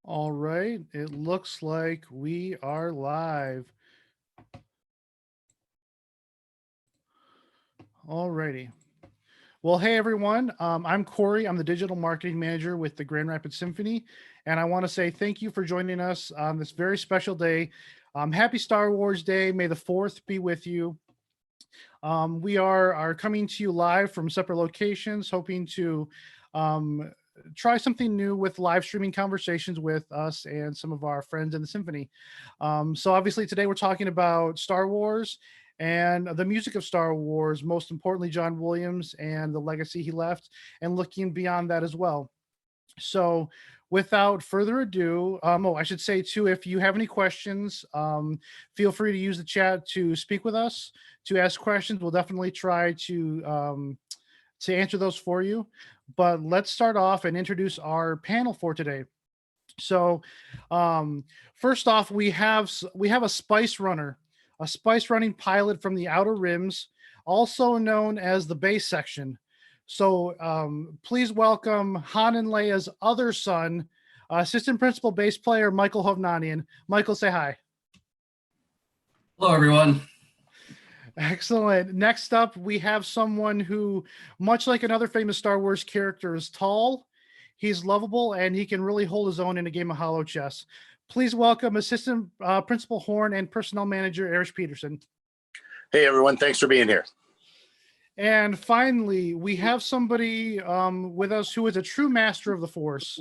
All right, it looks like we are live. All righty. Well, hey everyone. I'm Corey. I'm the digital marketing manager with the Grand Rapids Symphony, and I want to say thank you for joining us on this very special day. Happy Star Wars Day. May the Fourth be with you. We are coming to you live from separate locations, hoping to um, try something new with live streaming conversations with us and some of our friends in the symphony. So, obviously, today we're talking about Star Wars and the music of Star Wars, most importantly, John Williams and the legacy he left, and looking beyond that as well. So, without further ado, I should say too, if you have any questions, feel free to use the chat to speak with us, to ask questions. We'll definitely try to answer those for you. But let's start off and introduce our panel for today. So, um, first off, we have a spice running pilot from the Outer Rims, also known as the base section. So, please welcome Han and Leia's other son, assistant principal bass player Michael Hovnanian. Michael, say hi. Hello, everyone. Excellent. Next up, we have someone who, much like another famous Star Wars character, is tall, he's lovable, and he can really hold his own in a game of hollow chess. Please welcome Assistant Principal Horn and Personnel Manager Erich Peterson. Hey, everyone. Thanks for being here. And finally, we have somebody with us who is a true master of the Force.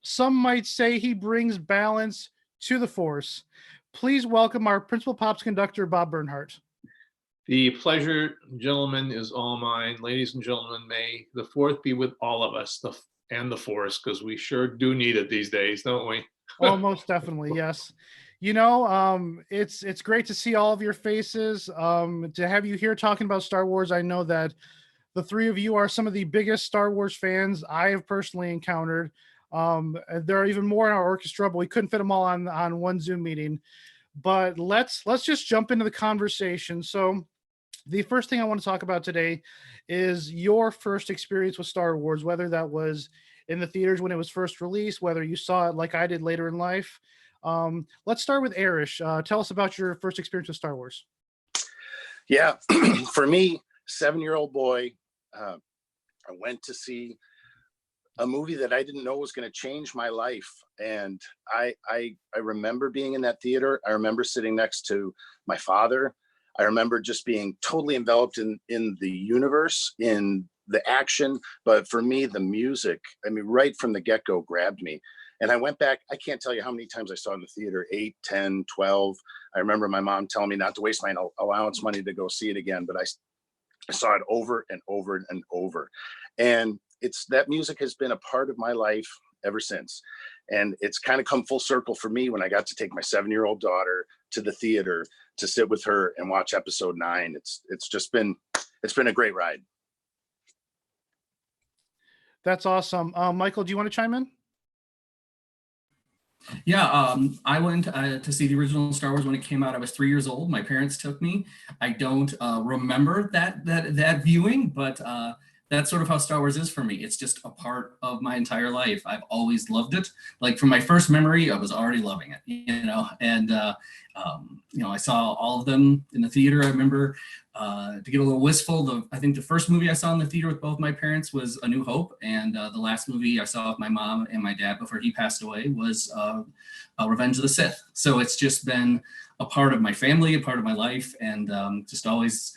Some might say he brings balance to the Force. Please welcome our Principal Pops Conductor, Bob Bernhardt. The pleasure, gentlemen, is all mine. Ladies and gentlemen, may the fourth be with all of us and the force, because we sure do need it these days, don't we? Oh, most definitely, yes. It's great to see all of your faces. To have you here talking about Star Wars, I know that the three of you are some of the biggest Star Wars fans I have personally encountered. There are even more in our orchestra, but we couldn't fit them all on one Zoom meeting. But let's just jump into the conversation. So, the first thing I want to talk about today is your first experience with Star Wars, whether that was in the theaters when it was first released, whether you saw it like I did later in life. Let's start with Erich. Tell us about your first experience with Star Wars. Yeah, for me, 7-year-old boy, I went to see a movie that I didn't know was going to change my life. And I remember being in that theater. I remember sitting next to my father. I remember just being totally enveloped in the universe, in the action. But for me, the music, I mean, right from the get-go grabbed me. And I went back, I can't tell you how many times I saw it in the theater, 8, 10, 12. I remember my mom telling me not to waste my allowance money to go see it again, but I saw it over and over and over. And that music has been a part of my life ever since. And it's kind of come full circle for me when I got to take my 7-year-old daughter to the theater to sit with her and watch episode 9. It's been a great ride. That's awesome. Michael, do you want to chime in? Yeah, I went to see the original Star Wars when it came out. I was 3 years old. My parents took me. I don't remember that viewing, but that's sort of how Star Wars is for me. It's just a part of my entire life. I've always loved it. Like from my first memory, I was already loving it, and I saw all of them in the theater. I remember to get a little wistful. I think the first movie I saw in the theater with both my parents was A New Hope, and the last movie I saw with my mom and my dad before he passed away was Revenge of the Sith. So it's just been a part of my family, a part of my life, and just always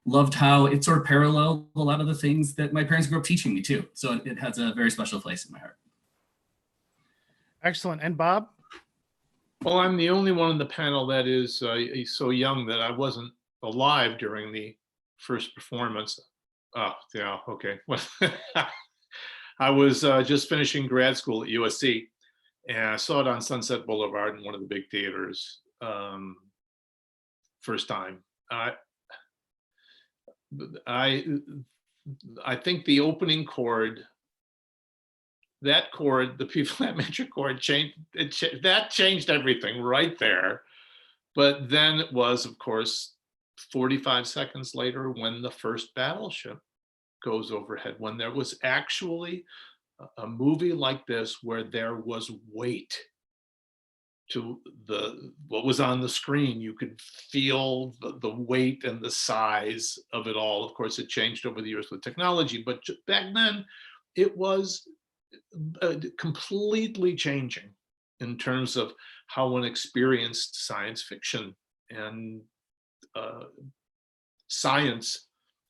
loved how it sort of paralleled a lot of the things that my parents grew up teaching me too. So it has a very special place in my heart. Excellent. And Bob? Well, I'm the only one on the panel that is so young that I wasn't alive during the first performance. Oh, yeah, okay. I was just finishing grad school at USC, and I saw it on Sunset Boulevard in one of the big theaters. First time. I think the opening chord, the people that mentioned chord that changed everything right there. But then it was, of course, 45 seconds later when the first battleship goes overhead, when there was actually a movie like this where there was weight to what was on the screen. You could feel the weight and the size of it all. Of course, it changed over the years with technology, but back then it was completely changing in terms of how one experienced science fiction and science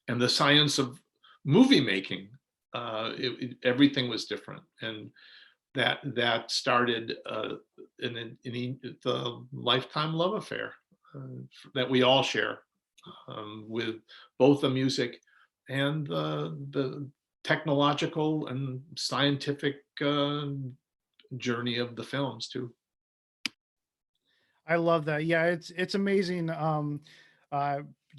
and the science of movie making. Everything was different, and that started the lifetime love affair that we all share with both the music and the technological and scientific journey of the films too. I love that. Yeah, it's amazing.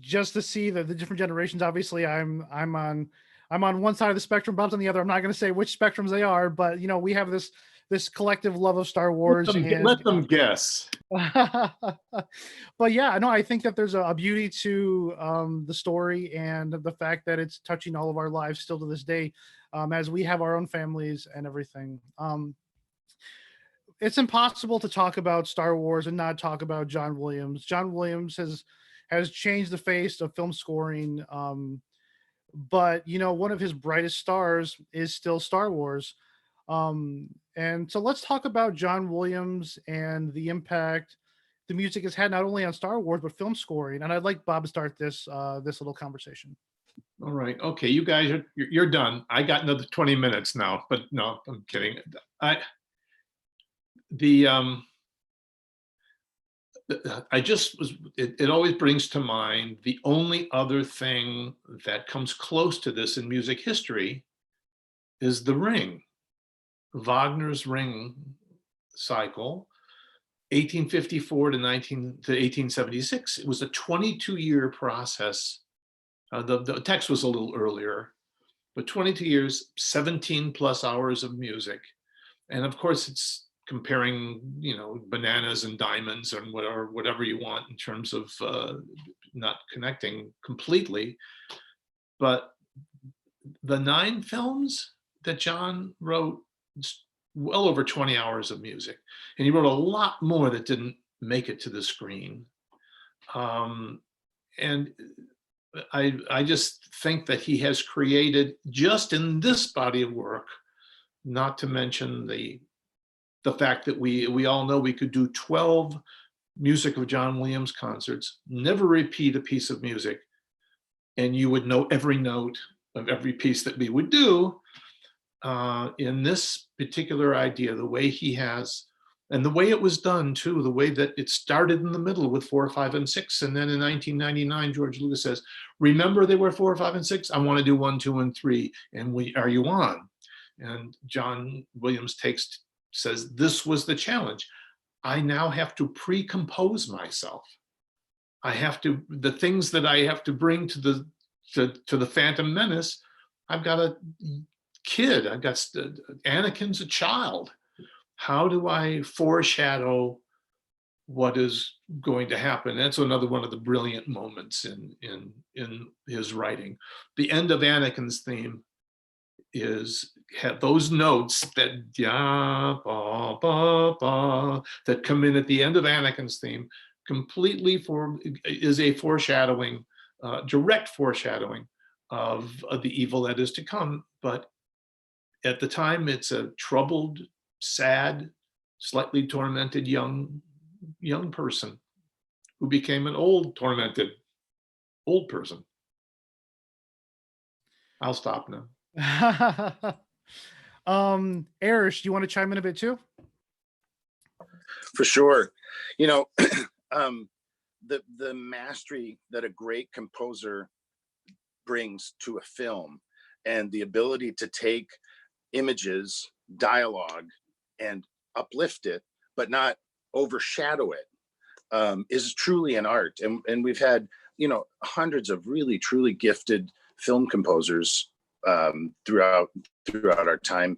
Just to see the different generations. Obviously, I'm on one side of the spectrum, Bob's on the other. I'm not going to say which spectrums they are, but you know, we have this collective love of Star Wars. Let them guess. But yeah, no, I think that there's a beauty to the story and the fact that it's touching all of our lives still to this day, as we have our own families and everything. It's impossible to talk about Star Wars and not talk about John Williams. John Williams has changed the face of film scoring. But you know, one of his brightest stars is still Star Wars. And so let's talk about John Williams and the impact the music has had not only on Star Wars but film scoring. And I'd like Bob to start this little conversation. All right, okay, you guys you're done. I got another 20 minutes now, but no, I'm kidding. It always brings to mind the only other thing that comes close to this in music history is The Ring, Wagner's Ring cycle, 1854 to 1876. It was a 22-year process. The text was a little earlier, but 22 years, 17 plus hours of music. And of course, it's comparing, you know, bananas and diamonds and whatever you want in terms of not connecting completely. But the 9 films that John wrote, well over 20 hours of music. And he wrote a lot more that didn't make it to the screen. And I just think that he has created, just in this body of work, not to mention the fact that we all know we could do 12 music of John Williams concerts, never repeat a piece of music, and you would know every note of every piece that we would do. In this particular idea, the way he has, and the way it was done too, the way that it started in the middle with 4, 5, and 6, and then in 1999, George Lucas says, "Remember, they were 4, 5, and 6. I want to do 1, 2, and 3, and are you on?" And John Williams says, "This was the challenge. I now have to pre-compose myself. The things that I have to bring to the Phantom Menace. I've got a kid. Anakin's a child. How do I foreshadow what is going to happen?" That's another one of the brilliant moments in his writing. The end of Anakin's theme had those notes that that come in at the end of Anakin's theme, completely is a foreshadowing, direct foreshadowing of the evil that is to come. But at the time, it's a troubled, sad, slightly tormented young person who became an tormented old person. I'll stop now. Erich, do you want to chime in a bit too? For sure. You know, the mastery that a great composer brings to a film, and the ability to take images, dialogue, and uplift it, but not overshadow it, is truly an art. And we've had, you know, hundreds of really truly gifted film composers throughout our time,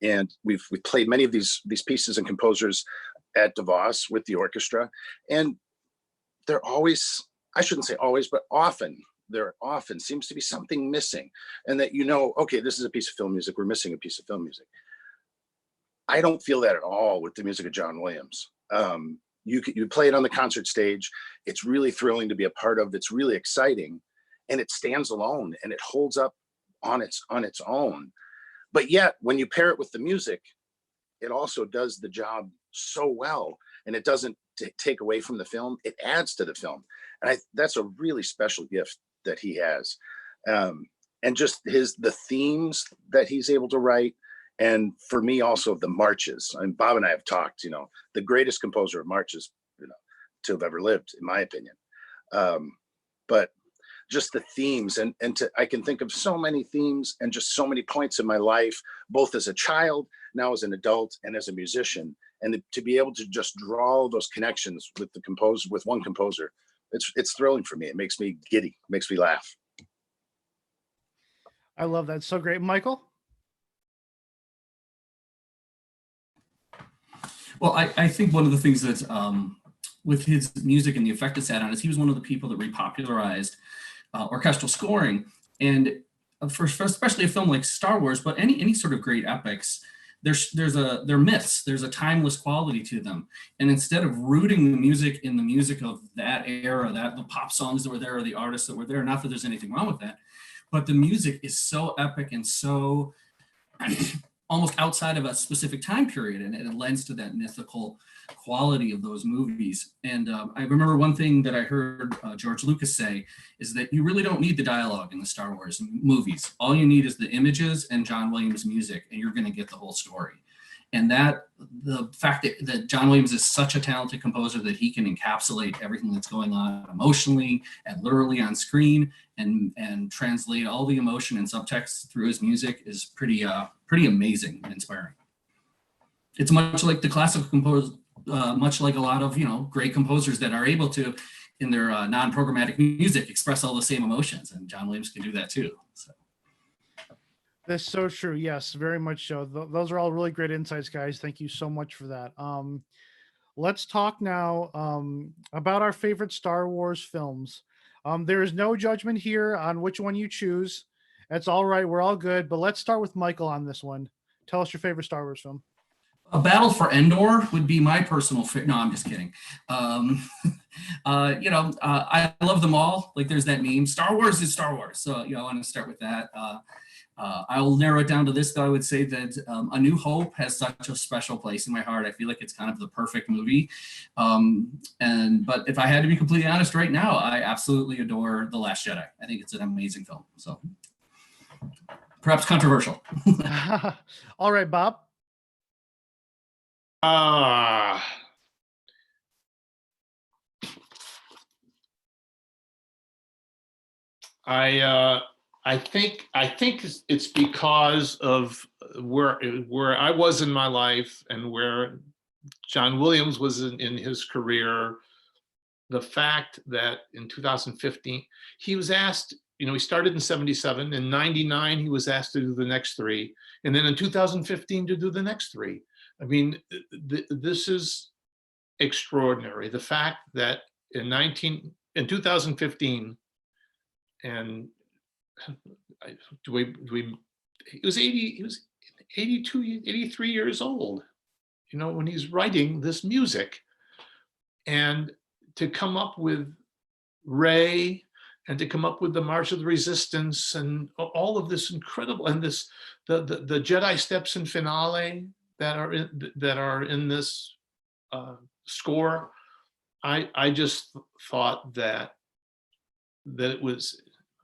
and we've played many of these pieces and composers at DeVos with the orchestra, and they're always, I shouldn't say always, but often seems to be something missing, and that, you know, okay, this is a piece of film music, we're missing a piece of film music. I don't feel that at all with the music of John Williams. You play it on the concert stage. It's really thrilling to be a part of. It's really exciting, and it stands alone and it holds up on its own. But yet, when you pair it with the music, it also does the job so well, and it doesn't take away from the film. It adds to the film, and that's a really special gift that he has. And just the themes that he's able to write, and for me also the marches. And Bob and I have talked. The greatest composer of marches, to have ever lived, in my opinion. But just the themes, and I can think of so many themes and just so many points in my life, both as a child, now as an adult, and as a musician, and to be able to just draw those connections with one composer, it's thrilling for me. It makes me giddy, makes me laugh. I love that. So great. Michael? Well, I think one of the things that with his music and the effect it's had on us, he was one of the people that repopularized orchestral scoring. And for especially a film like Star Wars, but any sort of great epics, they're myths. There's a timeless quality to them. And instead of rooting the music in the music of that era, the pop songs that were there or the artists that were there, not that there's anything wrong with that, but the music is so epic and so almost outside of a specific time period, and it lends to that mythical quality of those movies. And I remember one thing that I heard George Lucas say is that you really don't need the dialogue in the Star Wars movies. All you need is the images and John Williams' music, and you're going to get the whole story. And the fact that John Williams is such a talented composer that he can encapsulate everything that's going on emotionally and literally on screen, and translate all the emotion and subtext through his music is pretty amazing and inspiring. It's much like the classical composer, much like a lot of great composers that are able to, in their non-programmatic music, express all the same emotions, and John Williams can do that too. So. That's so true. Yes, very much so. Those are all really great insights, guys. Thank you so much for that. Let's talk now about our favorite Star Wars films. There is no judgment here on which one you choose. That's all right. We're all good. But let's start with Michael on this one. Tell us your favorite Star Wars film. A Battle for Endor would be my personal favorite. No, I'm just kidding. I love them all. Like there's that meme, Star Wars is Star Wars. So, I want to start with that. I'll narrow it down to this, though. I would say that A New Hope has such a special place in my heart. I feel like it's kind of the perfect movie. But if I had to be completely honest right now, I absolutely adore The Last Jedi. I think it's an amazing film. So perhaps controversial. All right, Bob. I think it's because of where I was in my life and where John Williams was in his career. The fact that in 2015 he was asked, he started in 77, in 99 he was asked to do the next three, and then in 2015 to do the next three. I mean, this is extraordinary. The fact that in 2015, and he was 82, 83 years old, when he's writing this music, and to come up with Ray, and to come up with the March of the Resistance, and all of this incredible, and the Jedi steps and finale that are in this score. I just thought that it was,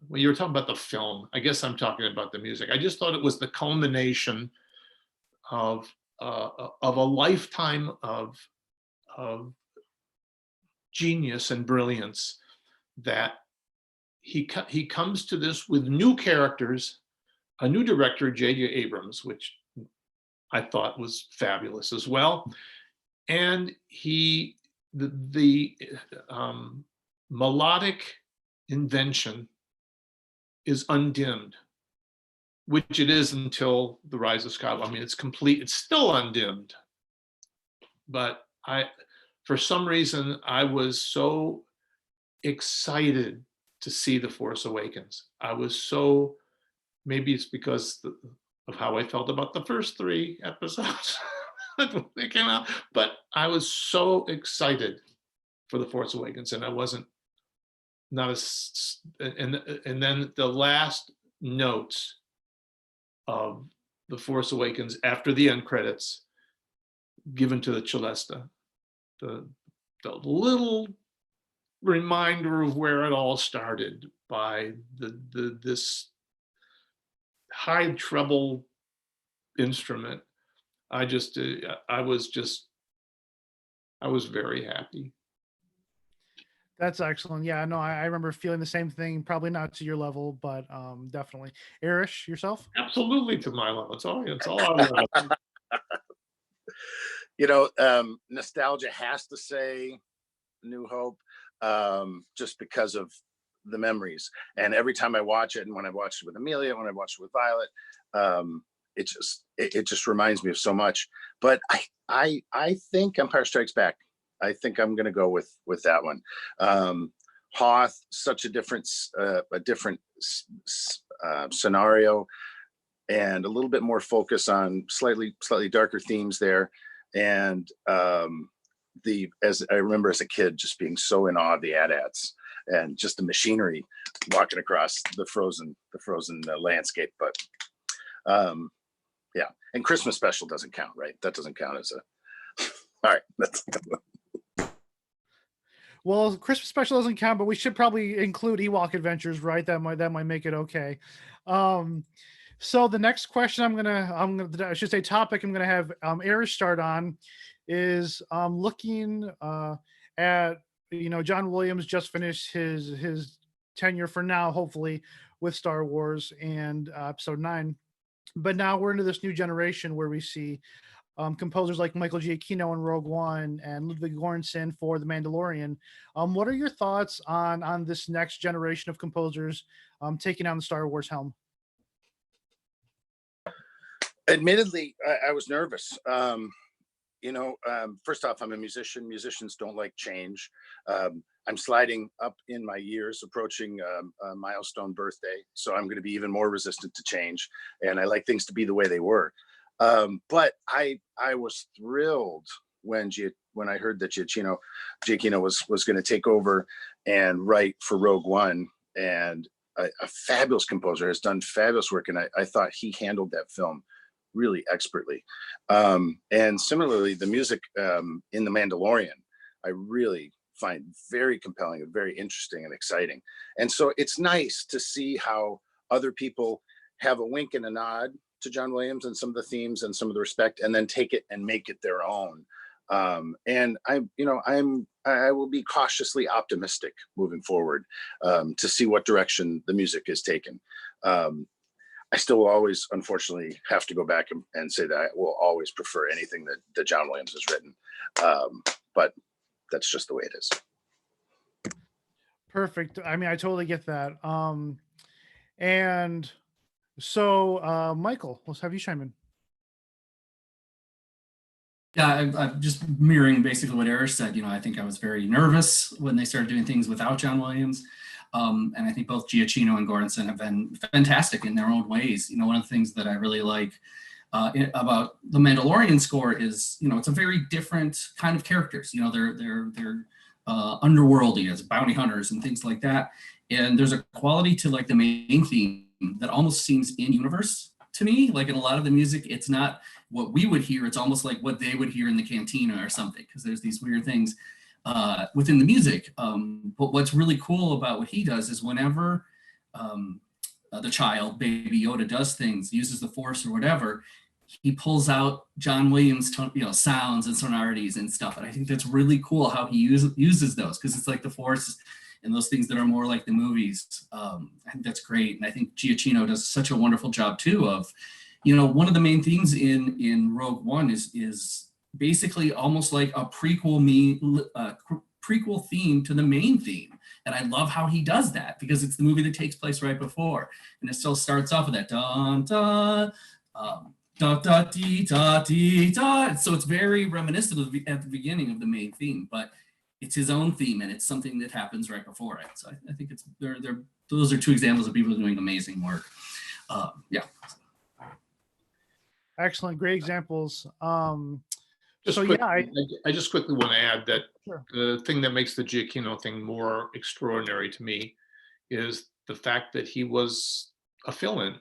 when you were talking about the film, I guess I'm talking about the music. I just thought it was the culmination of a lifetime of genius and brilliance, that he comes to this with new characters, a new director, J.J. Abrams, which I thought was fabulous as well, and the melodic invention is undimmed, which it is until The Rise of Skywalker. I mean, it's complete, it's still undimmed. But for some reason, I was so excited to see The Force Awakens. I was so, maybe it's because of how I felt about the first three episodes. when they came out. But I was so excited for The Force Awakens, and I wasn't not as and then the last notes of The Force Awakens after the end credits, given to the celesta, the little reminder of where it all started by this high treble instrument. I was very happy. That's excellent. Yeah, no, I remember feeling the same thing. Probably not to your level, but definitely. Erich, yourself? Absolutely to my level. It's all I want. You know, nostalgia has to say New Hope, just because of the memories. And every time I watch it, and when I watched it with Amelia, when I watched it with Violet, it just reminds me of so much. But I think Empire Strikes Back. I think I'm going to go with that one. Hoth, such a different scenario, and a little bit more focus on slightly darker themes there. And as I remember as a kid, just being so in awe of the AT-ATs and just the machinery walking across the frozen landscape. But yeah, and Christmas Special doesn't count, right? That doesn't count as a. All right, that's. Well, Christmas Special doesn't count, but we should probably include Ewok Adventures, right? That might make it okay. So the next question I should say topic I'm gonna have Erich start on is looking at, John Williams just finished his tenure for now, hopefully, with Star Wars and Episode 9. But now we're into this new generation where we see composers like Michael Giacchino in Rogue One and Ludwig Göransson for The Mandalorian. What are your thoughts on this next generation of composers taking on the Star Wars helm? Admittedly, I was nervous. First off, I'm a musician. Musicians don't like change. I'm sliding up in my years, approaching a milestone birthday, so I'm going to be even more resistant to change. And I like things to be the way they were. But I was thrilled when I heard that Giacchino was going to take over and write for Rogue One, and a fabulous composer, has done fabulous work, and I thought he handled that film really expertly. And similarly, the music in The Mandalorian, I really find very compelling and very interesting and exciting. And so it's nice to see how other people have a wink and a nod to John Williams and some of the themes and some of the respect, and then take it and make it their own. And I will be cautiously optimistic moving forward to see what direction the music is taken. I still will always, unfortunately, have to go back and say that I will always prefer anything that John Williams has written. But that's just the way it is. Perfect. I mean, I totally get that. And so, Michael, let's have you chime in. Yeah, I'm just mirroring basically what Erich said. I think I was very nervous when they started doing things without John Williams. And I think both Giacchino and Göransson have been fantastic in their own ways. One of the things that I really like about the Mandalorian score is, it's a very different kind of characters. They're underworldy as bounty hunters and things like that. And there's a quality to like the main theme that almost seems in universe to me. Like in a lot of the music, it's not what we would hear. It's almost like what they would hear in the cantina or something, because there's these weird things within the music. But what's really cool about what he does is whenever the child, Baby Yoda, does things, uses the Force or whatever, he pulls out John Williams, sounds and sonorities and stuff. And I think that's really cool how he uses those, because it's like the Force and those things that are more like the movies. I think that's great. And I think Giacchino does such a wonderful job too of, one of the main themes in Rogue One is basically almost like a prequel theme to the main theme. And I love how he does that, because it's the movie that takes place right before. And it still starts off with that dun dun da da dee da dee da. So it's very reminiscent of at the beginning of the main theme, but it's his own theme, and it's something that happens right before it. So I think those are two examples of people doing amazing work. Yeah. Excellent, great examples. So quick, yeah, I just quickly want to add that Sure. the thing that makes the Giacchino thing more extraordinary to me is the fact that he was a fill-in.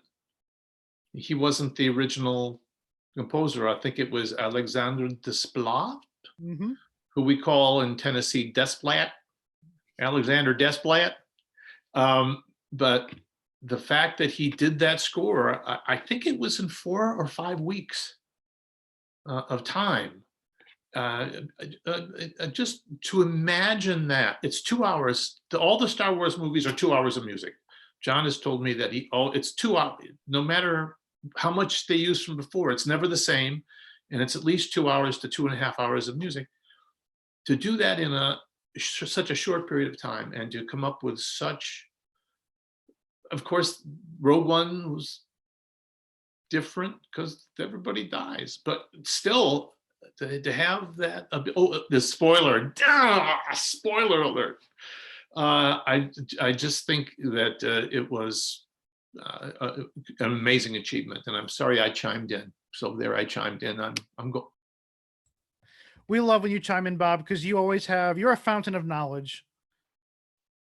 He wasn't the original composer. I think it was Alexandre Desplat, hmm who we call in Tennessee Desplat, Alexander Desplat. But the fact that he did that score, I think it was in 4 or 5 weeks of time. Just to imagine that it's 2 hours. All the Star Wars movies are 2 hours of music. John has told me that it's 2 hours. No matter how much they use from before, it's never the same, and it's at least 2 hours to 2.5 hours of music. To do that in such a short period of time, and to come up with such, of course, Rogue One was different because everybody dies, but still to have that. The spoiler! Spoiler alert! I just think that it was an amazing achievement, and I'm sorry I chimed in. So there, I chimed in. I'm going. We love when you chime in, Bob, because you're a fountain of knowledge.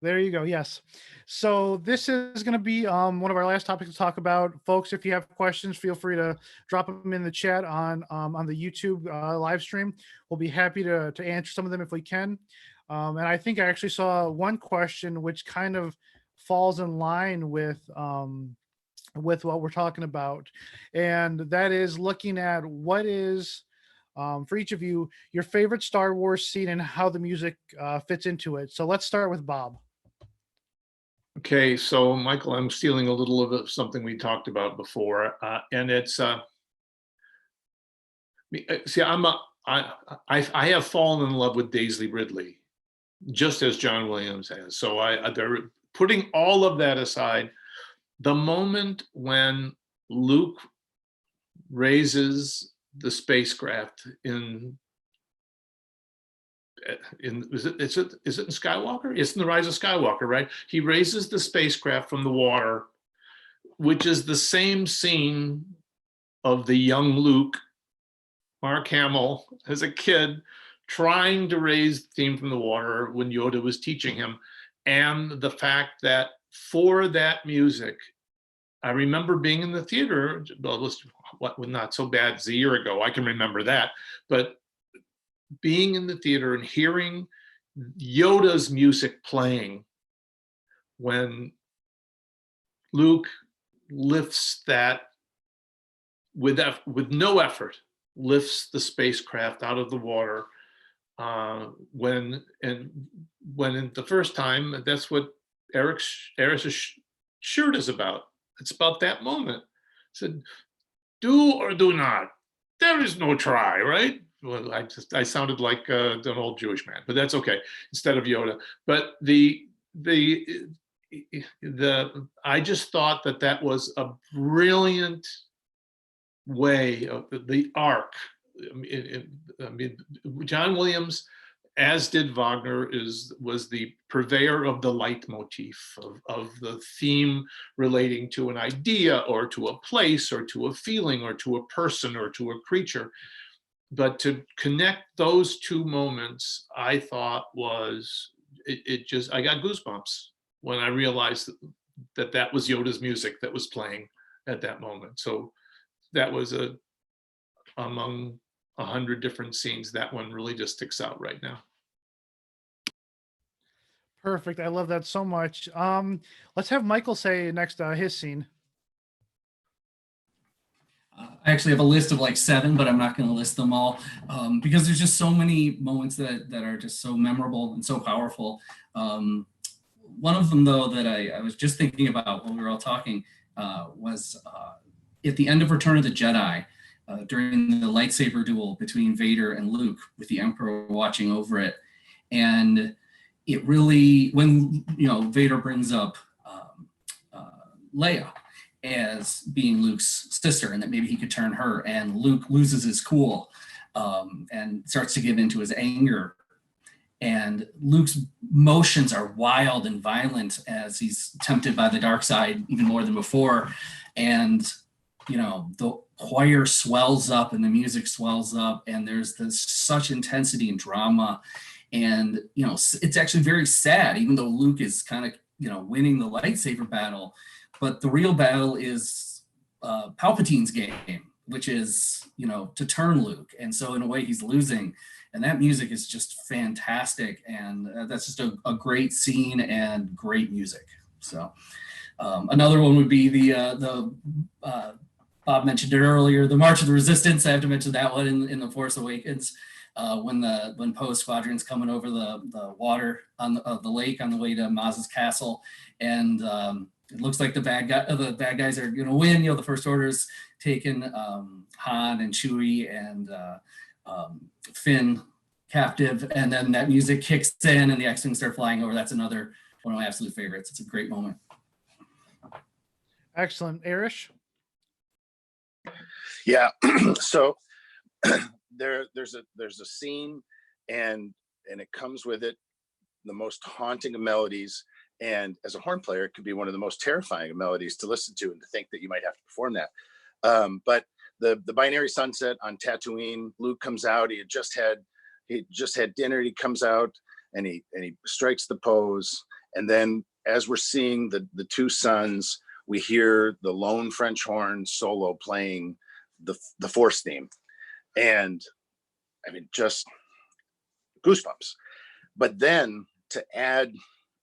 There you go. Yes. So this is going to be one of our last topics to talk about, folks. If you have questions, feel free to drop them in the chat on the YouTube live stream. We'll be happy to answer some of them if we can. And I think I actually saw one question which kind of falls in line with what we're talking about, and that is looking at what is, for each of you, your favorite Star Wars scene and how the music fits into it. So let's start with Bob. Okay, so Michael, I'm stealing a little of something we talked about before, and it's see, I have fallen in love with Daisy Ridley, just as John Williams has. So they're putting all of that aside. The moment when Luke raises the spacecraft is it in Skywalker? It's in The Rise of Skywalker, right? He raises the spacecraft from the water, which is the same scene of the young Luke, Mark Hamill, as a kid, trying to raise the team from the water when Yoda was teaching him. And the fact that for that music, I remember being in the theater, not so bad as a year ago, I can remember that, but being in the theater and hearing Yoda's music playing when Luke lifts that with no effort, lifts the spacecraft out of the water. When the first time, that's what Erich's shirt is about. It's about that moment. It said, do or do not. There is no try, right? Well, I sounded like an old Jewish man, but that's okay. Instead of Yoda, but I just thought that was a brilliant way of the arc. I mean, John Williams, as did Wagner, was the purveyor of the leitmotif of the theme relating to an idea or to a place or to a feeling or to a person or to a creature. But to connect those two moments, I thought was, I got goosebumps when I realized that was Yoda's music that was playing at that moment. So that was among 100 different scenes, that one really just sticks out right now. Perfect. I love that so much. Let's have Michael say next his scene. I actually have a list of like 7, but I'm not going to list them all because there's just so many moments that are just so memorable and so powerful. One of them, though, that I was just thinking about when we were all talking was at the end of Return of the Jedi, during the lightsaber duel between Vader and Luke, with the Emperor watching over it. And it really, when Vader brings up Leia as being Luke's sister, and that maybe he could turn her, and Luke loses his cool and starts to give into his anger. And Luke's motions are wild and violent as he's tempted by the dark side even more than before. And the choir swells up and the music swells up, and there's this such intensity and drama. And, it's actually very sad, even though Luke is kind of, winning the lightsaber battle. But the real battle is Palpatine's game, which is, to turn Luke. And so in a way he's losing. And that music is just fantastic. And that's just a great scene and great music. So another one would be the Bob mentioned it earlier, the March of the Resistance. I have to mention that one in The Force Awakens, when Poe's squadron's coming over the water on the lake on the way to Maz's castle, and it looks like the bad guys are going to win. The First Order's taken Han and Chewie and Finn captive, and then that music kicks in and the X-Wings start flying over. That's another one of my absolute favorites. It's a great moment. Excellent. Erich? Yeah. So there's a scene, and it comes with it the most haunting of melodies. And as a horn player, it could be one of the most terrifying of melodies to listen to, and to think that you might have to perform that. But the binary sunset on Tatooine, Luke comes out. He just had dinner. He comes out and he strikes the pose. And then as we're seeing the two sons, we hear the lone French horn solo playing the Force theme. And I mean, just goosebumps. But then to add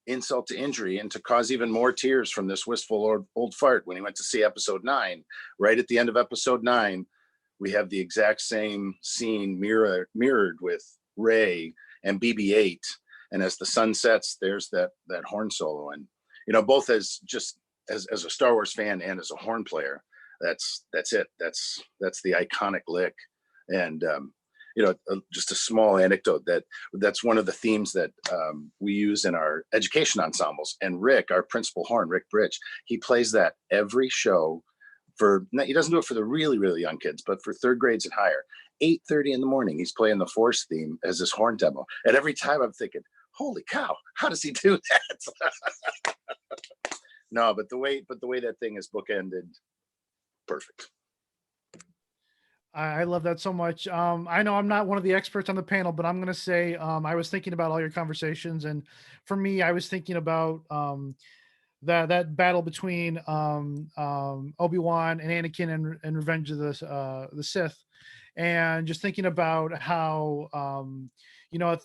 insult to injury and to cause even more tears from this wistful old fart, when he went to see episode 9, right at the end of episode 9, we have the exact same scene mirrored with Rey and BB-8. And as the sun sets, there's that horn solo. And, both as a Star Wars fan and as a horn player, that's it. That's the iconic lick. And, just a small anecdote that's one of the themes that we use in our education ensembles. And Rick, our principal horn, Rick Bridge, he plays that every show he doesn't do it for the really, really young kids, but for third grades and higher. 8:30 in the morning, he's playing the Force theme as this horn demo. And every time I'm thinking, holy cow, how does he do that? No, but the way that thing is bookended, perfect. I love that so much. I know I'm not one of the experts on the panel, but I'm going to say I was thinking about all your conversations, and for me, I was thinking about that battle between Obi-Wan and Anakin and Revenge of the Sith, and just thinking about how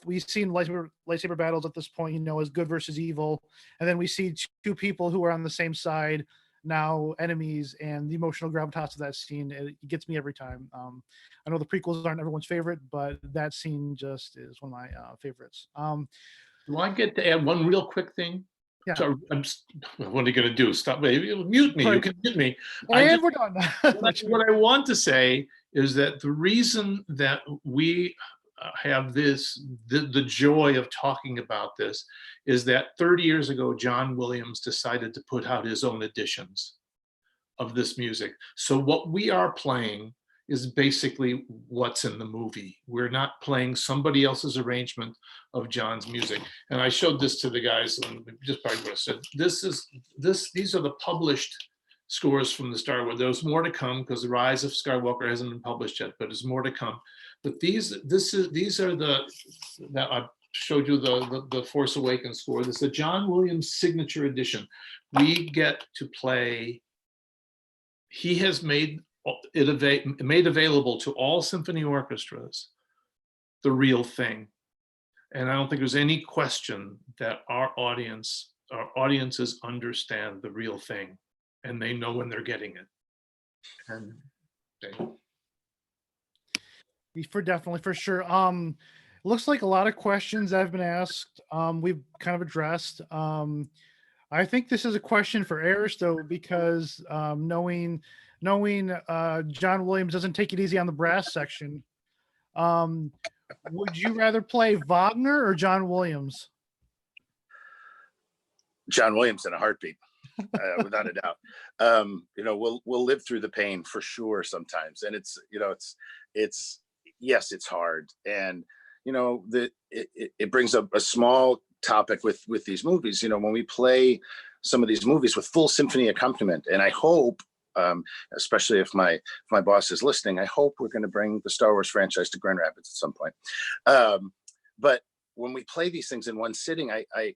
we've seen lightsaber battles at this point, as good versus evil, and then we see two people who are on the same side, now enemies, and the emotional gravitas of that scene, it gets me every time. I know the prequels aren't everyone's favorite, but that scene just is one of my favorites. Do I get to add one real quick thing? Yeah. So what are you going to do? Stop? You'll mute me. You can mute me. And we're done. What I want to say is that the reason that we have the joy of talking about this is that 30 years ago, John Williams decided to put out his own editions of this music. So what we are playing is basically what's in the movie. We're not playing somebody else's arrangement of John's music. And I showed this to the guys, and just probably would have said, these are the published scores from the Star Wars. There's more to come because The Rise of Skywalker hasn't been published yet, but there's more to come. But these are that I showed you the Force Awakens score. This is a John Williams signature edition. We get to play. He has made available to all symphony orchestras the real thing, and I don't think there's any question that our audiences understand the real thing, and they know when they're getting it. And for sure. Looks like a lot of questions that have been asked, we've kind of addressed. I think this is a question for Erich, though, because knowing John Williams doesn't take it easy on the brass section. Would you rather play Wagner or John Williams? John Williams in a heartbeat, without a doubt. We'll live through the pain for sure sometimes, and it's yes, it's hard, and it brings up a small topic with these movies. When we play some of these movies with full symphony accompaniment, and I hope especially if my boss is listening. I hope we're going to bring the Star Wars franchise to Grand Rapids at some point. But when we play these things in one sitting, I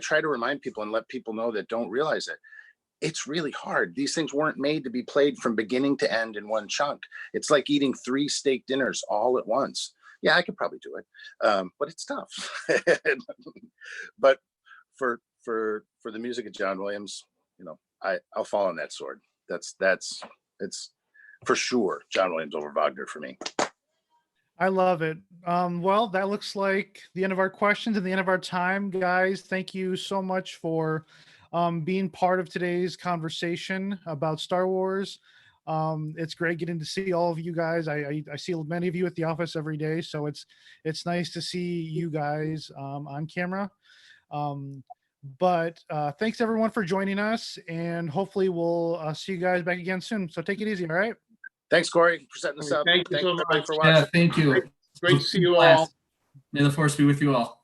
try to remind people and let people know that don't realize it. It's really hard. These things weren't made to be played from beginning to end in one chunk. It's like eating 3 steak dinners all at once. Yeah, I could probably do it, but it's tough. But for the music of John Williams, you know, I'll fall on that sword. It's for sure John Williams over Wagner for me. I love it. Well, that looks like the end of our questions and the end of our time, guys. Thank you so much for being part of today's conversation about Star Wars. It's great getting to see all of you guys. I see many of you at the office every day, so it's nice to see you guys on camera. But thanks everyone for joining us, and hopefully we'll see you guys back again soon. So take it easy, all right? Thanks, Corey, for setting this up. Thank you so everybody much. for watching. Yeah, thank you. Great to see you all. May the force be with you all.